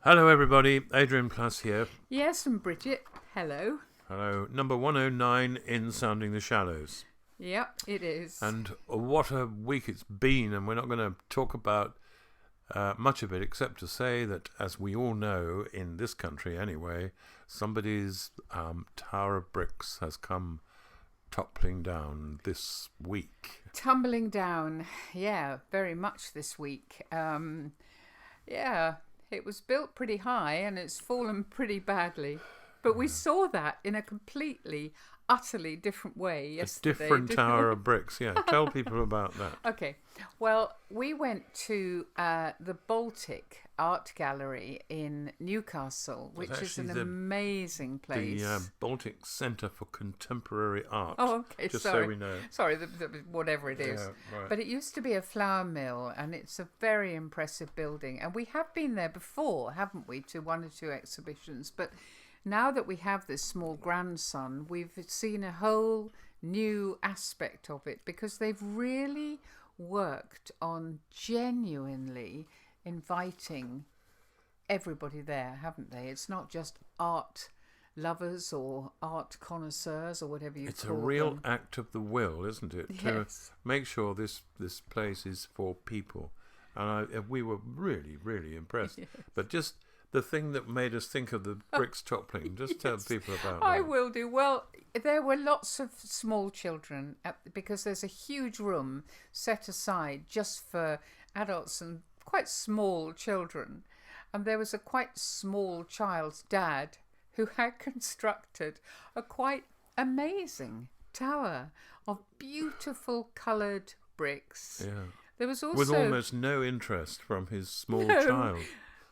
Hello, everybody. Adrian Plus here. Yes, and Bridget. Hello. Hello. Number 109 in Sounding the Shallows. Yep, it is. And what a week it's been, and we're not going to talk about much of it except to say that, as we all know, in this country anyway, somebody's tower of bricks has come toppling down this week. Tumbling down, yeah, very much this week. Yeah, it was built pretty high and it's fallen pretty badly. But we saw that in a completely, utterly different way yesterday. A different tower of bricks, yeah. Tell people about that. Okay. Well, we went to the Baltic Art Gallery in Newcastle, which is an amazing place. The Baltic Centre for Contemporary Art. Oh, okay, just sorry. so we know. Sorry, whatever it is. Yeah, right. But it used to be a flour mill, and it's a very impressive building. And we have been there before, haven't we, to one or two exhibitions. But now that we have this small grandson, we've seen a whole new aspect of it because they've really worked on genuinely inviting everybody there, haven't they? It's not just art lovers or art connoisseurs or whatever you call them. It's a real act of the will, isn't it? Yes. To make sure this place is for people. And we were really, really impressed. Yes. But just the thing that made us think of the bricks toppling, just tell people about that. I will do. Well, there were lots of small children because there's a huge room set aside just for adults and quite small children. And there was a quite small child's dad who had constructed a quite amazing tower of beautiful coloured bricks. Yeah. There was also, with almost no interest from his small child.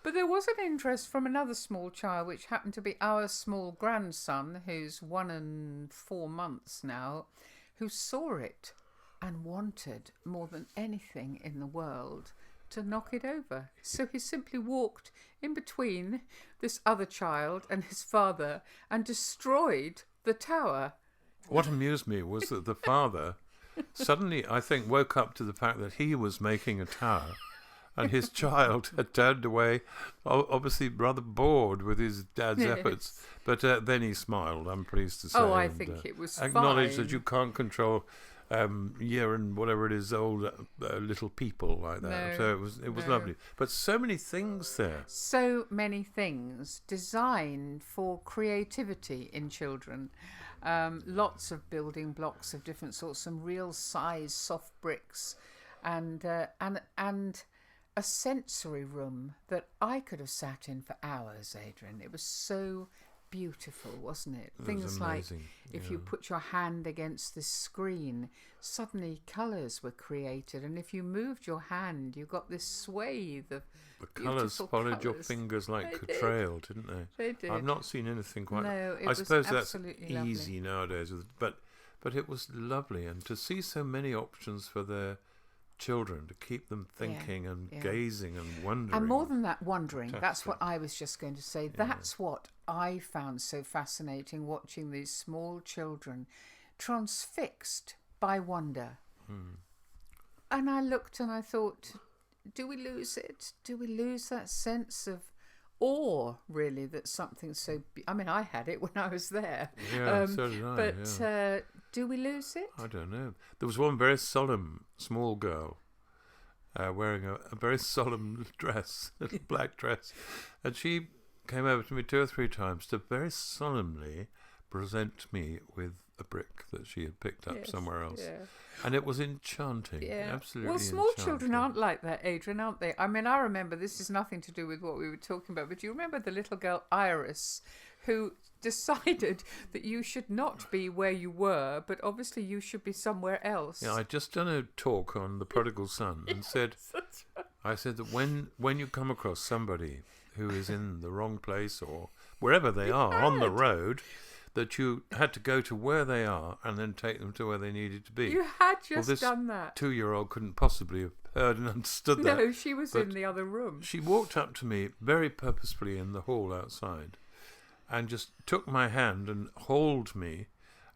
But there was an interest from another small child, which happened to be our small grandson, who's 1 and 4 months now, who saw it and wanted more than anything in the world to knock it over. So he simply walked in between this other child and his father and destroyed the tower. What amused me was that the father suddenly, I think, woke up to the fact that he was making a tower. And his child had turned away, obviously rather bored with his dad's efforts. But then he smiled, I'm pleased to say. Oh, I think it was acknowledged fine. that you can't control year and whatever it is, old little people like that. No, so it was lovely. But so many things there. So many things designed for creativity in children. Lots of building blocks of different sorts, some real size soft bricks, and a sensory room that I could have sat in for hours, Adrian. It was so beautiful, wasn't it? Things like if you put your hand against the screen, suddenly colours were created, and if you moved your hand, you got this swathe of the colours followed your fingers like a trail, didn't they? They did. I've not seen anything quite. No, it I was suppose that's absolutely easy nowadays, but it was lovely, and to see so many options for their children to keep them thinking and gazing and wondering. And more than that, wondering. That's what I was just going to say. That's what I found so fascinating, watching these small children transfixed by wonder. And I looked and I thought, do we lose it? Do we lose that sense of awe, really, that something so... I mean, I had it when I was there. Yeah, so did I. But do we lose it? I don't know. There was one very solemn small girl wearing a very solemn dress, a little black dress. And she came over to me 2 or 3 times to very solemnly present me with a brick that she had picked up somewhere else. Yeah. And it was enchanting, absolutely Well, small enchanting. children aren't like that, Adrian, aren't they? I mean, I remember, this is nothing to do with what we were talking about, but do you remember the little girl Iris who decided that you should not be where you were, but obviously you should be somewhere else? Yeah, I'd just done a talk on the prodigal son and said, I said that when you come across somebody who is in the wrong place or wherever they are on the road, that you had to go to where they are and then take them to where they needed to be. You had just done that. 2-year-old couldn't possibly have heard and understood that. No, she was in the other room. She walked up to me very purposefully in the hall outside and just took my hand and hauled me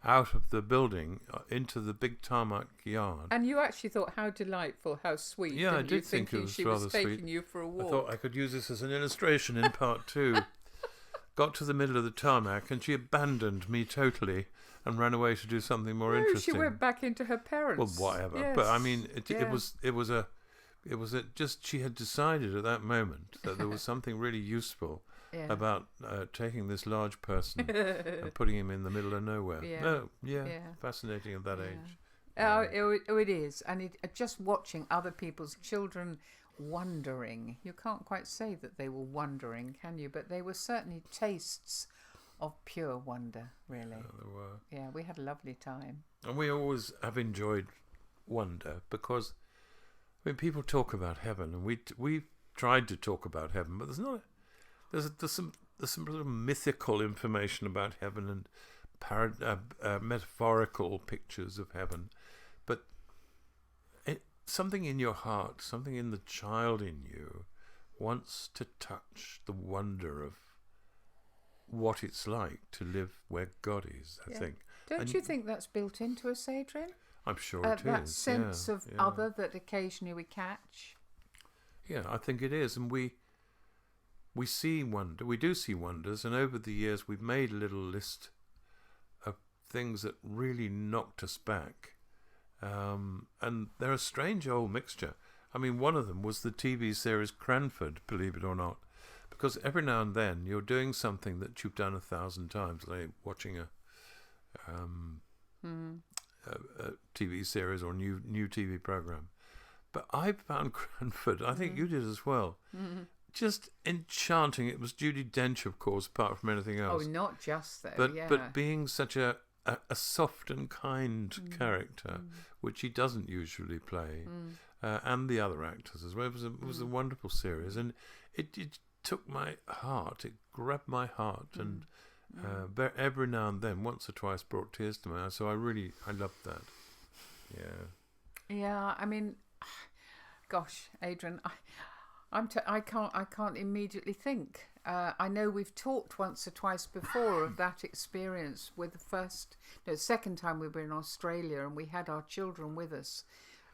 out of the building into the big tarmac yard. And you actually thought, how delightful, how sweet. Yeah, I didn't you, did think it was she rather was taking sweet. you for a walk. I thought I could use this as an illustration in part 2. Got to the middle of the tarmac and she abandoned me totally and ran away to do something more interesting. She went back into her parents. Well, whatever. Yes. But I mean, it was just she had decided at that moment that there was something really useful about taking this large person and putting him in the middle of nowhere. Fascinating at that age. It is, and just watching other people's children wondering. You can't quite say that they were wondering, can you? But they were certainly tastes of pure wonder, really. Yeah, there were. Yeah, we had a lovely time. And we always have enjoyed wonder because, I mean, people talk about heaven, and we tried to talk about heaven, but there's some sort of mythical information about heaven and metaphorical pictures of heaven, but something in your heart, something in the child in you, wants to touch the wonder of what it's like to live where God is, I think. Don't you think that's built into us, Adrian? I'm sure it is. That sense of other that occasionally we catch? Yeah, I think it is. And we see wonder. We do see wonders. And over the years, we've made a little list of things that really knocked us back. And they're a strange old mixture. I mean, one of them was the TV series Cranford, believe it or not. Because every now and then you're doing something that you've done 1,000 times, like watching a TV series or new TV program. But I found Cranford, I think you did as well, just enchanting. It was Judi Dench, of course, apart from anything else. Oh, not just though, but being such a soft and kind character, which he doesn't usually play, and the other actors as well. It was a wonderful series, and it took my heart. It grabbed my heart, and every now and then, once or twice, brought tears to my eyes. So I loved that. Yeah. Yeah, I mean, gosh, Adrian, I can't immediately think. I know we've talked once or twice before of that experience with the second time we were in Australia, and we had our children with us,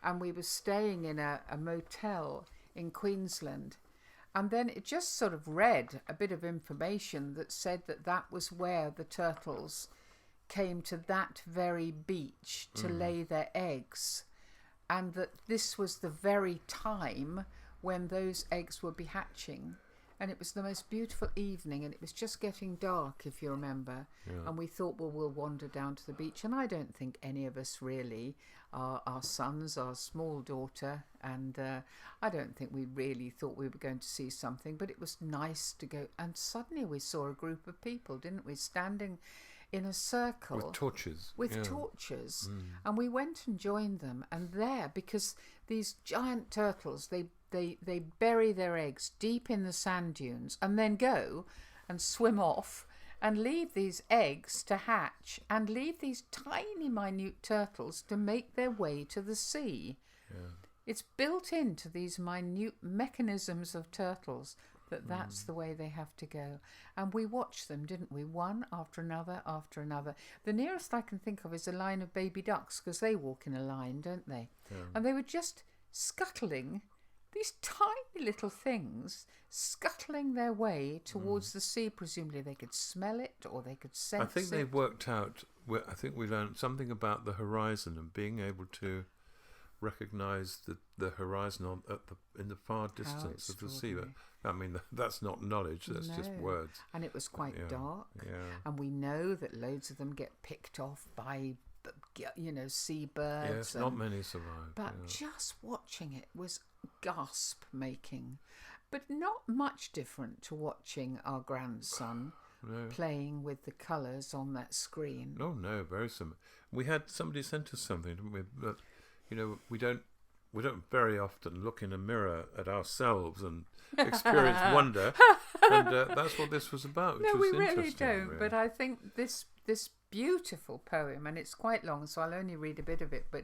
and we were staying in a motel in Queensland. And then it just sort of read a bit of information that said that was where the turtles came to that very beach to lay their eggs, and that this was the very time when those eggs would be hatching. And it was the most beautiful evening, and it was just getting dark, if you remember. Yeah. And we thought, well, we'll wander down to the beach. And I don't think any of us really, our sons, our small daughter, and I don't think we really thought we were going to see something. But it was nice to go. And suddenly we saw a group of people, didn't we, standing in a circle. With torches. Torches. And we went and joined them. And there, because these giant turtles, they bury their eggs deep in the sand dunes and then go and swim off and leave these eggs to hatch and leave these tiny, minute turtles to make their way to the sea. Yeah. It's built into these minute mechanisms of turtles that's the way they have to go. And we watched them, didn't we? One after another after another. The nearest I can think of is a line of baby ducks, because they walk in a line, don't they? Yeah. And they were just scuttling, these tiny little things scuttling their way towards the sea. Presumably they could smell it or they could sense it. I think they worked out, I think we learned something about the horizon and being able to recognise the horizon in the far distance of the sea. I mean, that's not knowledge, that's just words. And it was quite dark. Yeah. And we know that loads of them get picked off by, seabirds. Yes, not many survive. But just watching it was gasp-making. But not much different to watching our grandson playing with the colours on that screen. Oh, no, very similar. We had somebody sent us something, didn't we? But, we don't very often look in a mirror at ourselves and experience wonder, and that's what this was about. No, we really don't. Really. But I think this beautiful poem, and it's quite long, so I'll only read a bit of it, but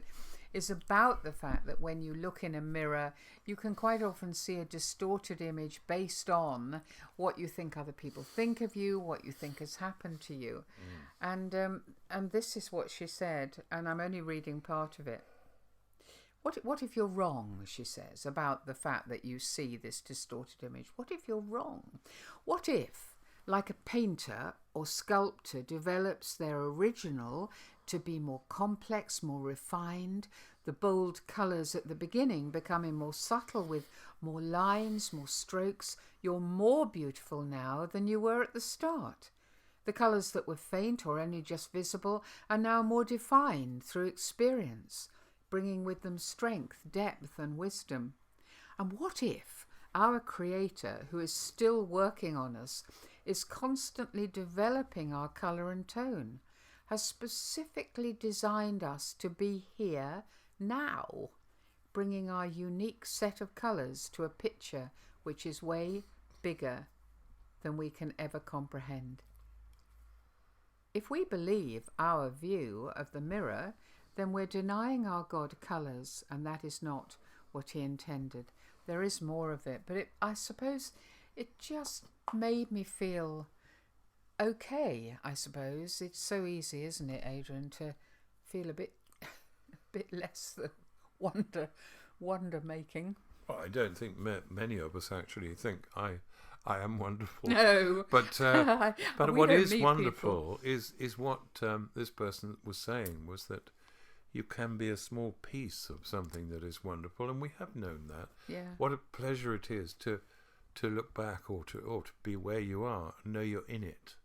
is about the fact that when you look in a mirror, you can quite often see a distorted image based on what you think other people think of you, what you think has happened to you. And this is what she said, and I'm only reading part of it. What if you're wrong, she says, about the fact that you see this distorted image? What if you're wrong? What if, like a painter or sculptor develops their original to be more complex, more refined, the bold colours at the beginning becoming more subtle with more lines, more strokes, you're more beautiful now than you were at the start. The colours that were faint or only just visible are now more defined through experience, bringing with them strength, depth and wisdom. And what if our Creator, who is still working on us, is constantly developing our colour and tone, has specifically designed us to be here now, bringing our unique set of colours to a picture which is way bigger than we can ever comprehend. If we believe our view of the mirror, then we're denying our God colours, and that is not what he intended. There is more of it, but I suppose it just made me feel okay, I suppose. It's so easy, isn't it, Adrian, to feel a bit less than wonder making. Well, I don't think many of us actually think I am wonderful. No, but but we what don't is meet wonderful is what this person was saying, was that you can be a small piece of something that is wonderful, and we have known that. Yeah. What a pleasure it is to look back or to be where you are and know you're in it,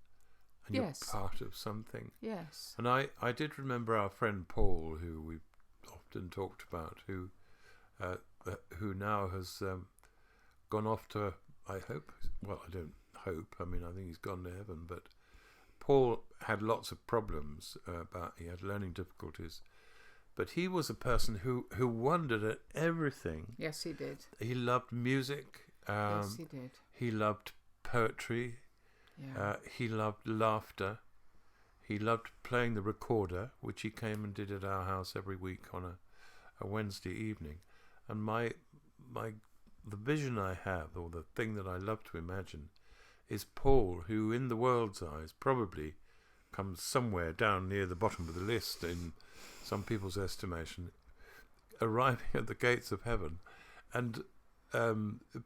and Yes. you're part of something. Yes. And I did remember our friend Paul, who we've often talked about, who now has gone off to, I hope, well, I don't hope, I mean, I think he's gone to heaven, but Paul had lots of problems he had learning difficulties, but he was a person who wondered at everything. Yes, he did. He loved music. Yes, he did. He loved poetry. Yeah. He loved laughter. He loved playing the recorder, which he came and did at our house every week on a Wednesday evening. And the vision I have, or the thing that I love to imagine, is Paul, who in the world's eyes probably comes somewhere down near the bottom of the list in some people's estimation, arriving at the gates of heaven, and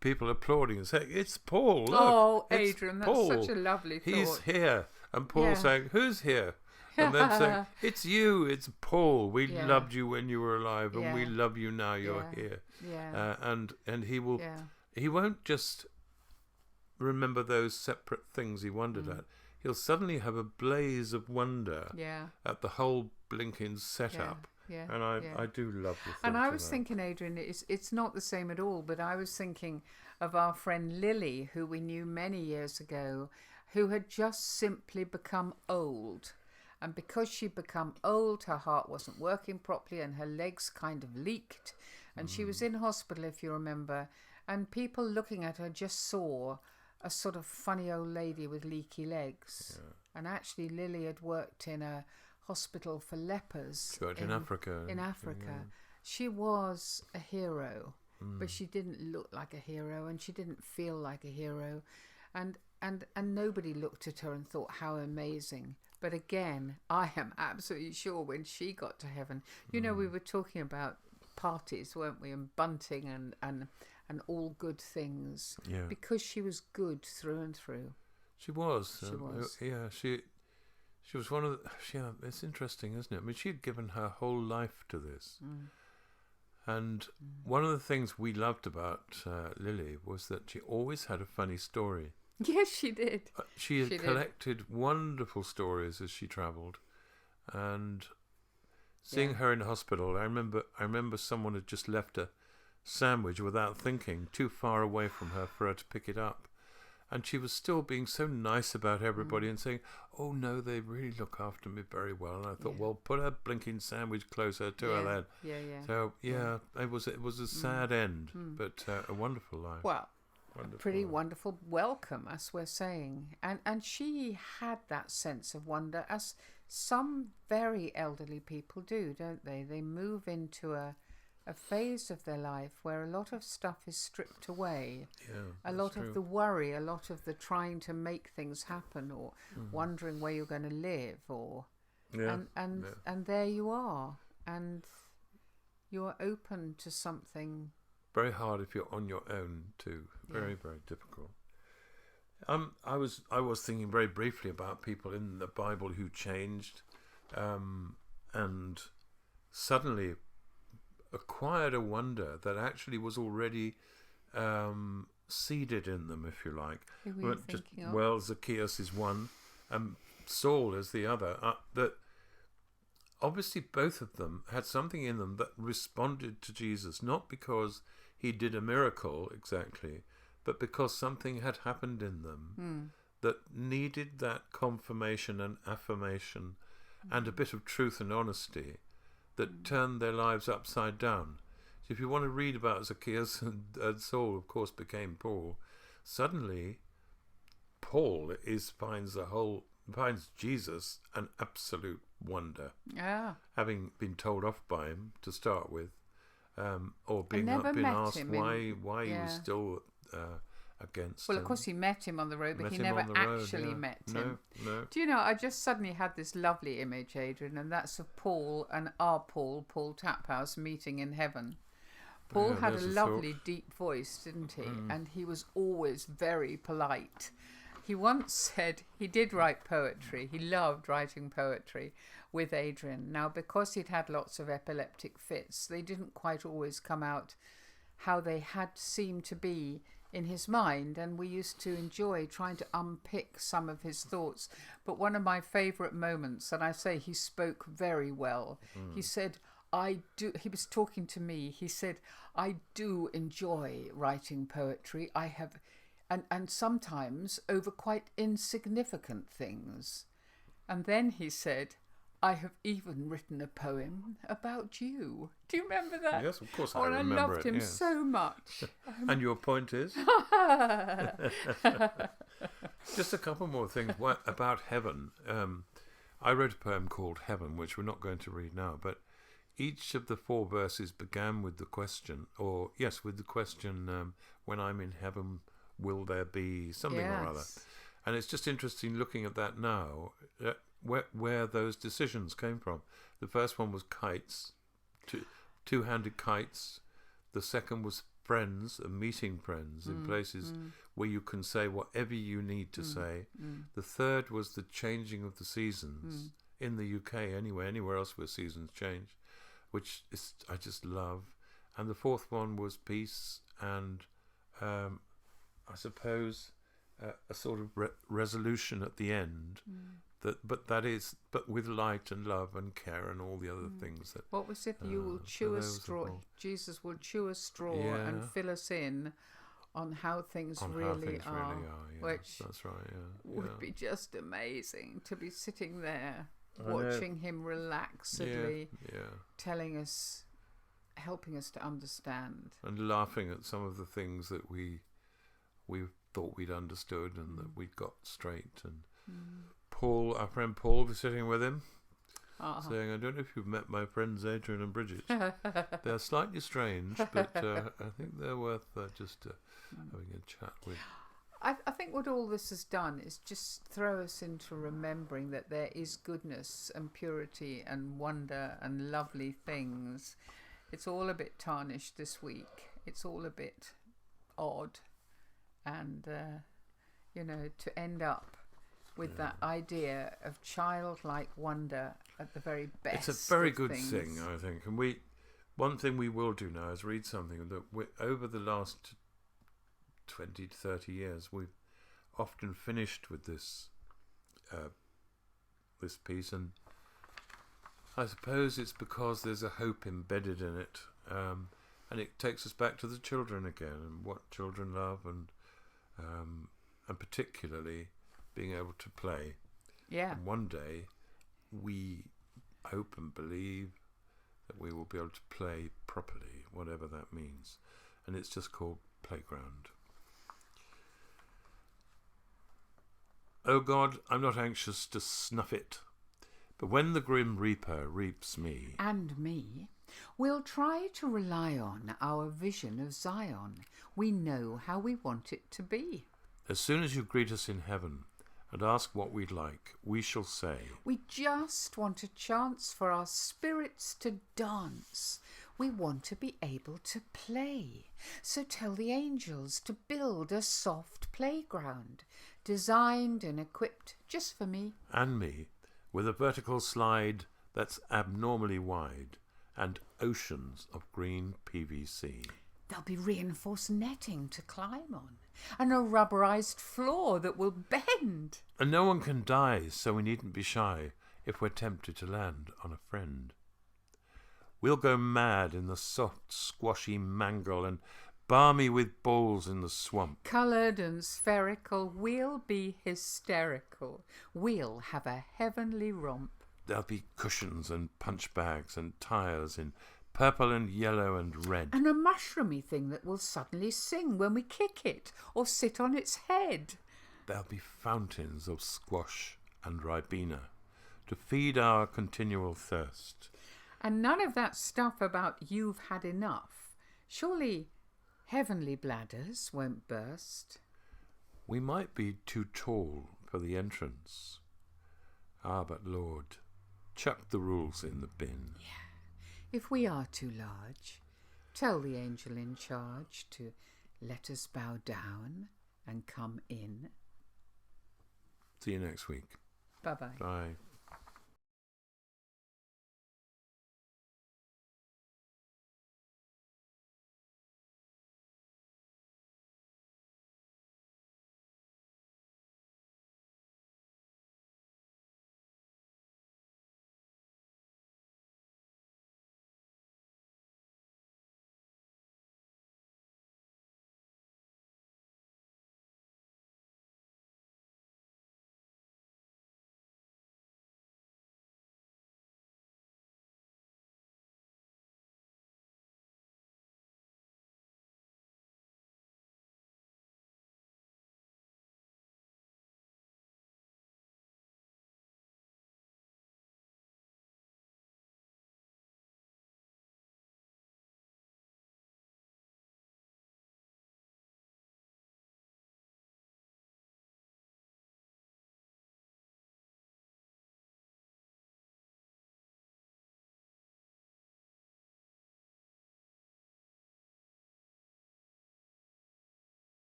people applauding and saying, "It's Paul! Look, Oh, it's Adrian, Paul. that's such a lovely thought. He's here." And Paul Yeah. saying, "Who's here?" And then saying, "It's you, it's Paul. We Yeah. loved you when you were alive, and we Yeah. love you now you're Yeah. here." Yeah. And he will. Yeah. He won't just remember those separate things he wondered at. He'll suddenly have a blaze of wonder Yeah. at the whole blinking setup. Yeah. And I yeah. do love the thought And I of was that. thinking, Adrian, it's not the same at all, but I was thinking of our friend Lily, who we knew many years ago, who had just simply become old. And because she'd become old, her heart wasn't working properly and her legs kind of leaked. And she was in hospital, if you remember. And people looking at her just saw a sort of funny old lady with leaky legs. Yeah. And actually, Lily had worked in a hospital for lepers. She worked in Africa. In Africa. Yeah. She was a hero, but she didn't look like a hero and she didn't feel like a hero. And nobody looked at her and thought, how amazing. But again, I am absolutely sure when she got to heaven, you know, we were talking about parties, weren't we, and bunting and all good things. Yeah. Because she was good through and through. She was. She was. Yeah, she was one of the... Yeah, it's interesting, isn't it? I mean, she had given her whole life to this. And one of the things we loved about Lily was that she always had a funny story. Yes, she did. She had She did. collected wonderful stories as she travelled, and seeing Yeah. her in hospital, I remember someone had just left a sandwich without thinking too far away from her for her to pick it up, and she was still being so nice about everybody and saying, "Oh no, they really look after me very well." And I thought, Yeah. well, put her blinking sandwich closer to her then. Yeah. So it was a sad end, but a wonderful life. Well, Wonderful pretty life. wonderful welcome, as we're saying. And she had that sense of wonder, as some very elderly people do, don't they? They move into a phase of their life where a lot of stuff is stripped away. Yeah, A that's lot true. of the worry, a lot of the trying to make things happen, or wondering where you're going to live, or Yeah, and there you are, and you're open to something. very hard if you're on your own too. Very, very difficult. I was thinking very briefly about people in the Bible who changed, and suddenly acquired a wonder that actually was already seeded in them, if you like. Who were you thinking of? Well, Zacchaeus is one, and Saul is the other. That obviously both of them had something in them that responded to Jesus, not because he did a miracle exactly, but because something had happened in them that needed that confirmation and affirmation and a bit of truth and honesty that turned their lives upside down. So if you want to read about Zacchaeus and Saul, of course, became Paul, suddenly Paul finds Jesus an absolute wonder, having been told off by him to start with, or been asked why he was still against. Well, of course, he met him on the road, but he never actually met him. No. Do you know, I just suddenly had this lovely image, Adrian, and that's of Paul and our Paul Taphouse, meeting in heaven. Paul had a lovely deep voice, didn't he? And he was always very polite. He once said he did write poetry. He loved writing poetry with Adrian. Now, because he'd had lots of epileptic fits, they didn't quite always come out how they had seemed to be in his mind, and we used to enjoy trying to unpick some of his thoughts. But one of my favourite moments, and I say he spoke very well, he said, he was talking to me, he said, I do enjoy writing poetry. I have, and sometimes over quite insignificant things. And then he said, I have even written a poem about you. Do you remember that? Yes, of course I remember it. I loved him so much. And your point is? Just a couple more things about heaven. I wrote a poem called Heaven, which we're not going to read now, but each of the 4 verses began with the question, when I'm in heaven, will there be something or other? And it's just interesting looking at that now, where those decisions came from. The first one was kites, two-handed kites. The second was friends, meeting friends in places where you can say whatever you need to say. The third was the changing of the seasons in the UK, anywhere else where seasons change, which I just love. And the fourth one was peace and I suppose a sort of resolution at the end. But with light and love and care and all the other things that. What was it? You will chew a straw. Jesus will chew a straw and fill us in on how things really are. Which that's right. would be just amazing to be sitting there watching him relaxedly, telling us, helping us to understand, and laughing at some of the things that we thought we'd understood and that we'd got straight. And Paul, our friend Paul, was sitting with him, saying, I don't know if you've met my friends Adrian and Bridget. They're slightly strange, but I think they're worth just having a chat with. I think what all this has done is just throw us into remembering that there is goodness and purity and wonder and lovely things. It's all a bit tarnished this week. It's all a bit odd. And, to end up with that idea of childlike wonder at the very best. It's a very good thing, I think. And one thing we will do now is read something that over the last 20 to 30 years, we've often finished with this piece. And I suppose it's because there's a hope embedded in it. And it takes us back to the children again and what children love and particularly being able to play. Yeah. And one day we hope and believe that we will be able to play properly, whatever that means. And it's just called Playground. Oh God, I'm not anxious to snuff it, But when the grim reaper reaps me, and me, we'll try to rely on our vision of Zion. We know how we want it to be. as soon as you greet us in heaven and ask what we'd like, we shall say, We just want a chance for our spirits to dance. We want to be able to play. So tell the angels to build a soft playground, designed and equipped just for me. and me, with a vertical slide that's abnormally wide and oceans of green PVC. There'll be reinforced netting to climb on and a rubberized floor that will bend. And no one can die, so we needn't be shy if we're tempted to land on a friend. We'll go mad in the soft, squashy mangle and balmy with balls in the swamp. Coloured and spherical, we'll be hysterical. We'll have a heavenly romp. There'll be cushions and punch bags and tires in purple and yellow and red. And a mushroomy thing that will suddenly sing when we kick it or sit on its head. There'll be fountains of squash and ribena to feed our continual thirst. And none of that stuff about you've had enough. Surely heavenly bladders won't burst. We might be too tall for the entrance. Ah, but Lord, chuck the rules in the bin. If we are too large, tell the angel in charge to let us bow down and come in. See you next week. Bye-bye. Bye.